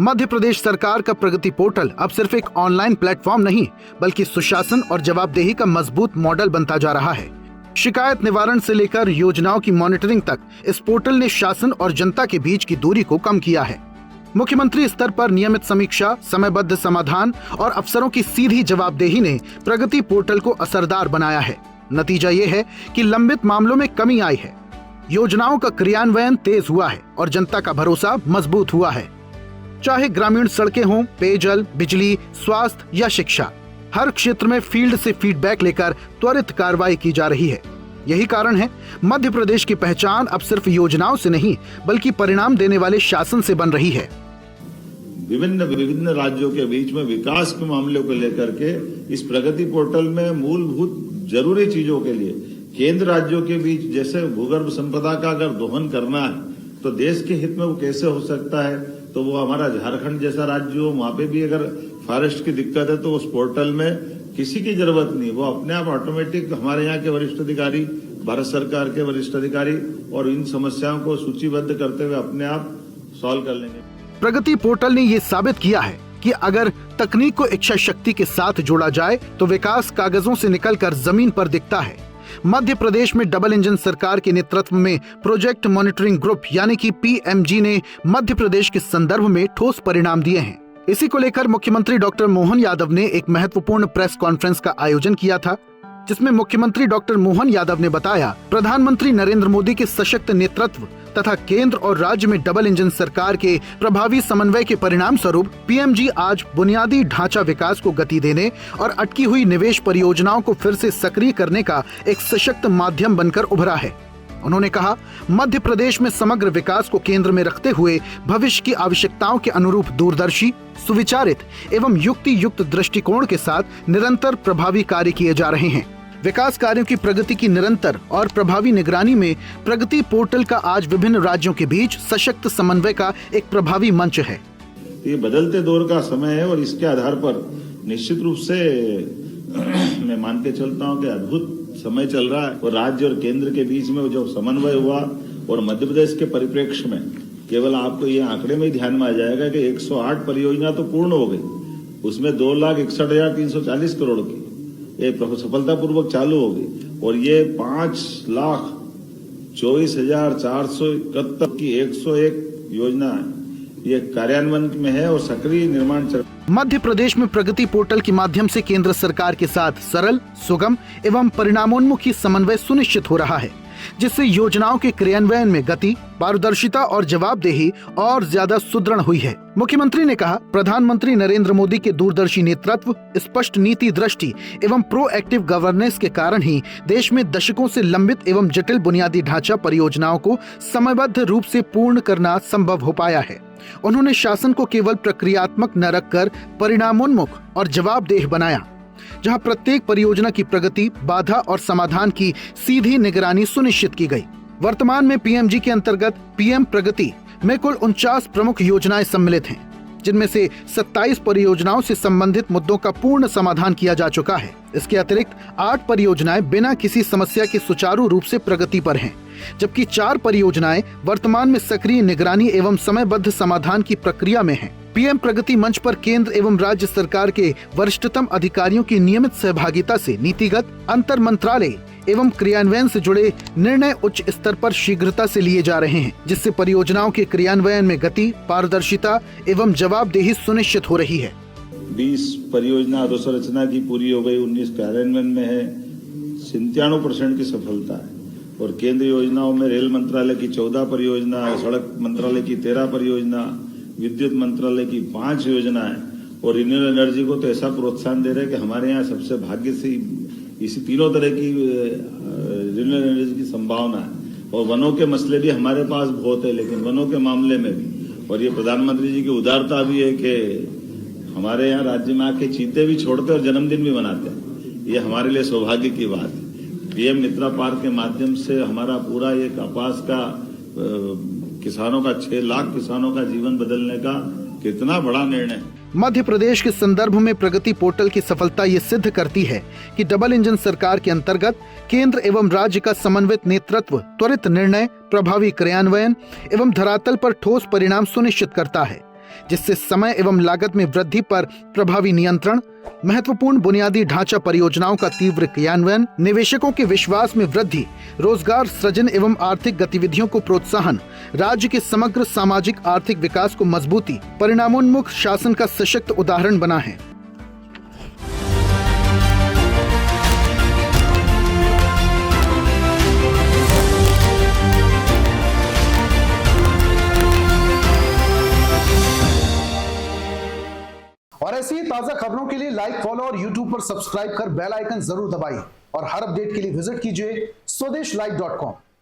मध्य प्रदेश सरकार का प्रगति पोर्टल अब सिर्फ एक ऑनलाइन प्लेटफॉर्म नहीं, बल्कि सुशासन और जवाबदेही का मजबूत मॉडल बनता जा रहा है। शिकायत निवारण से लेकर योजनाओं की मॉनिटरिंग तक इस पोर्टल ने शासन और जनता के बीच की दूरी को कम किया है। मुख्यमंत्री स्तर पर नियमित समीक्षा, समयबद्ध समाधान और अफसरों की सीधी जवाबदेही ने प्रगति पोर्टल को असरदार बनाया है। नतीजा ये है कि लंबित मामलों में कमी आई है, योजनाओं का क्रियान्वयन तेज हुआ है और जनता का भरोसा मजबूत हुआ है। चाहे ग्रामीण सड़कें हों, पेयजल, बिजली, स्वास्थ्य या शिक्षा, हर क्षेत्र में फील्ड से फीडबैक लेकर त्वरित कार्रवाई की जा रही है। यही कारण है मध्य प्रदेश की पहचान अब सिर्फ योजनाओं से नहीं, बल्कि परिणाम देने वाले शासन से बन रही है। विभिन्न राज्यों के बीच में विकास के मामलों को लेकर के इस प्रगति पोर्टल में मूलभूत जरूरी चीजों के लिए केंद्र राज्यों के बीच, जैसे भूगर्भ संपदा का अगर दोहन करना है तो देश के हित में वो कैसे हो सकता है, तो वो हमारा झारखंड जैसा राज्य हो, वहां पे भी अगर फॉरेस्ट की दिक्कत है तो उस पोर्टल में किसी की जरूरत नहीं, वो अपने आप ऑटोमेटिक हमारे यहाँ के वरिष्ठ अधिकारी, भारत सरकार के वरिष्ठ अधिकारी और इन समस्याओं को सूचीबद्ध करते हुए अपने आप सॉल्व कर लेंगे। प्रगति पोर्टल ने ये साबित किया है कि अगर तकनीक को इच्छा शक्ति के साथ जोड़ा जाए तो विकास कागजों से निकलकर जमीन पर दिखता है। मध्य प्रदेश में डबल इंजन सरकार के नेतृत्व में प्रोजेक्ट मॉनिटरिंग ग्रुप यानी कि पीएमजी ने मध्य प्रदेश के संदर्भ में ठोस परिणाम दिए हैं। इसी को लेकर मुख्यमंत्री डॉक्टर मोहन यादव ने एक महत्वपूर्ण प्रेस कॉन्फ्रेंस का आयोजन किया था, जिसमें मुख्यमंत्री डॉक्टर मोहन यादव ने बताया, प्रधानमंत्री नरेंद्र मोदी के सशक्त नेतृत्व तथा केंद्र और राज्य में डबल इंजन सरकार के प्रभावी समन्वय के परिणाम स्वरूप पीएमजी आज बुनियादी ढांचा विकास को गति देने और अटकी हुई निवेश परियोजनाओं को फिर से सक्रिय करने का एक सशक्त माध्यम बनकर उभरा है। उन्होंने कहा, मध्य प्रदेश में समग्र विकास को केंद्र में रखते हुए भविष्य की आवश्यकताओं के अनुरूप दूरदर्शी, सुविचारित एवं युक्ति युक्त दृष्टिकोण के साथ निरंतर प्रभावी कार्य किए जा रहे हैं। विकास कार्यों की प्रगति की निरंतर और प्रभावी निगरानी में प्रगति पोर्टल का आज विभिन्न राज्यों के बीच सशक्त समन्वय का एक प्रभावी मंच है। ये बदलते दौर का समय है और इसके आधार पर निश्चित रूप से मैं मान के चलता हूँ कि अद्भुत समय चल रहा है और राज्य और केंद्र के बीच में जो समन्वय हुआ और मध्य प्रदेश के परिप्रेक्ष्य में केवल आपको ये आंकड़े में ही ध्यान में आ जाएगा कि 108 परियोजना तो पूर्ण हो गई, उसमें 2,61,340 करोड़ की ये सफलतापूर्वक चालू हो गई और ये 5,24,471 की 101 योजना है, ये कार्यान्वयन में है और सक्रिय निर्माण चल। मध्य प्रदेश में प्रगति पोर्टल के माध्यम से केंद्र सरकार के साथ सरल, सुगम एवं परिणामोन्मुखी समन्वय सुनिश्चित हो रहा है, जिससे योजनाओं के क्रियान्वयन में गति, पारदर्शिता और जवाबदेही और ज्यादा सुदृढ़ हुई है। मुख्यमंत्री ने कहा, प्रधानमंत्री नरेंद्र मोदी के दूरदर्शी नेतृत्व, स्पष्ट नीति दृष्टि एवं प्रोएक्टिव गवर्नेंस के कारण ही देश में दशकों से लंबित एवं जटिल बुनियादी ढांचा परियोजनाओं को समयबद्ध रूप से पूर्ण करना संभव हो पाया है। उन्होंने शासन को केवल प्रक्रियात्मक न रखकर परिणामोन्मुख और जवाबदेह बनाया, जहां प्रत्येक परियोजना की प्रगति, बाधा और समाधान की सीधी निगरानी सुनिश्चित की गई। वर्तमान में पीएमजी के अंतर्गत पीएम प्रगति में कुल 49 प्रमुख योजनाएं सम्मिलित हैं, जिनमें से 27 परियोजनाओं से संबंधित मुद्दों का पूर्ण समाधान किया जा चुका है। इसके अतिरिक्त 8 परियोजनाएं बिना किसी समस्या के सुचारू रूप से प्रगति पर हैं, जबकि 4 परियोजनाएं वर्तमान में सक्रिय निगरानी एवं समयबद्ध समाधान की प्रक्रिया में हैं। पीएम प्रगति मंच पर केंद्र एवं राज्य सरकार के वरिष्ठतम अधिकारियों की नियमित सहभागिता से नीतिगत, अंतर मंत्रालय एवं क्रियान्वयन से जुड़े निर्णय उच्च स्तर पर शीघ्रता से लिए जा रहे हैं, जिससे परियोजनाओं के क्रियान्वयन में गति, पारदर्शिता एवं जवाबदेही सुनिश्चित हो रही है। 20 परियोजना अधोसंरचना की पूरी हो गई, 19 कार्यान्वयन में है, 97% की सफलता है और केंद्र योजनाओं में रेल मंत्रालय की 14 परियोजना, सड़क मंत्रालय की 13 परियोजना, विद्युत मंत्रालय की 5 योजनाएं और रिन्यूएबल एनर्जी को तो ऐसा प्रोत्साहन दे रहे हैं कि हमारे यहाँ सबसे भाग्य से इसी तीनों तरह की रिन्यूएबल एनर्जी की संभावना है। और वनों के मसले भी हमारे पास बहुत है, लेकिन वनों के मामले में भी, और ये प्रधानमंत्री जी की उदारता भी है कि हमारे यहाँ राज्य में आके चीते भी छोड़ते और जन्मदिन भी मनाते हैं, ये हमारे लिए सौभाग्य की बात है। पीएम मित्रा पार्क के माध्यम से हमारा पूरा ये कपास का किसानों का 6 लाख किसानों का जीवन बदलने का कितना बड़ा निर्णय है। मध्य प्रदेश के संदर्भ में प्रगति पोर्टल की सफलता ये सिद्ध करती है कि डबल इंजन सरकार के अंतर्गत केंद्र एवं राज्य का समन्वित नेतृत्व, त्वरित निर्णय, प्रभावी क्रियान्वयन एवं धरातल पर ठोस परिणाम सुनिश्चित करता है। जिससे समय एवं लागत में वृद्धि पर प्रभावी नियंत्रण, महत्वपूर्ण बुनियादी ढांचा परियोजनाओं का तीव्र क्रियान्वयन, निवेशकों के विश्वास में वृद्धि, रोजगार सृजन एवं आर्थिक गतिविधियों को प्रोत्साहन, राज्य के समग्र सामाजिक आर्थिक विकास को मजबूती, परिणामोन्मुख शासन का सशक्त उदाहरण बना है। और ऐसी ही ताजा खबरों के लिए लाइक, फॉलो और यूट्यूब पर सब्सक्राइब कर बेल आइकन जरूर दबाइए और हर अपडेट के लिए विजिट कीजिए स्वदेशलाइव.com।